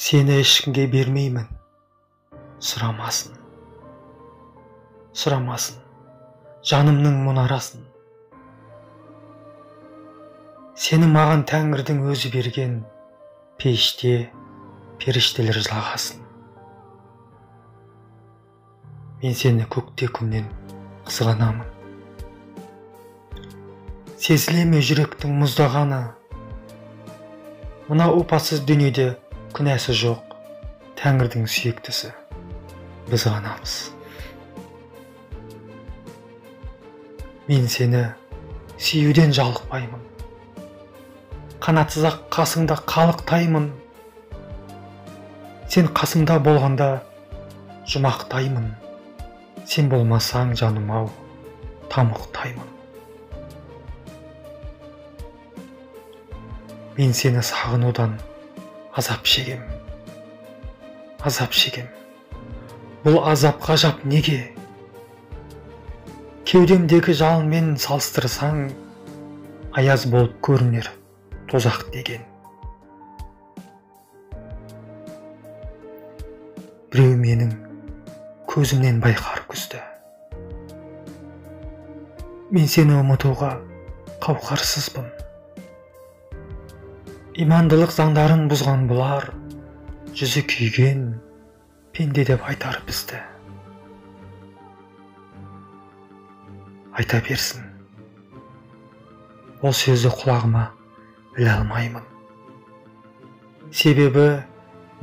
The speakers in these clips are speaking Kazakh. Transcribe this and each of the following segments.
Seni ешкімге бермеймін. Сұрамасын. Сұрамасын. Жанымның мұнарасын. Сені маған Тәңірдің өзі берген, пейіште періштелер жылағасын. Мен сені көкте күннен қызғанамын. Сезілеме жүректің мұздағаны. Мына опасыз дүниеде күнәсі жоқ, Тәңірдің сүйіктісі біз ғанамыз. Мен сені сүюден жалықпаймын. Қанатсыз ақ қасыңда қалықтаймын. Сен қасымда болғанда жұмақтаймын. Сен болмасаң жаным ау, тамұқтаймын. Мен сені сағынудан азап шегем. Азап шегем. Бұл азап ғажап неге? Кеудемдегі жалынмен салыстырсаң, аяз болып көрінер тозақ деген. Біреу менің көзімнен байқар күзді. Мен сені ұмытуға қауқарсызбын. Имандылық заңдарын бұзған бұлар, жүзі күйген пенде деп айтар бізді. Айта берсін. Ол сөзді құлағыма біле алмаймын. Себебі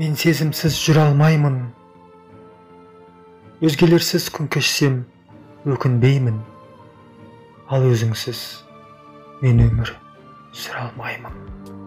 мен сезімсіз жүре алмаймын. Өзгелерсіз күн кешсем өкінбеймін. Ал өзіңсіз мен өмір сүре алмаймын.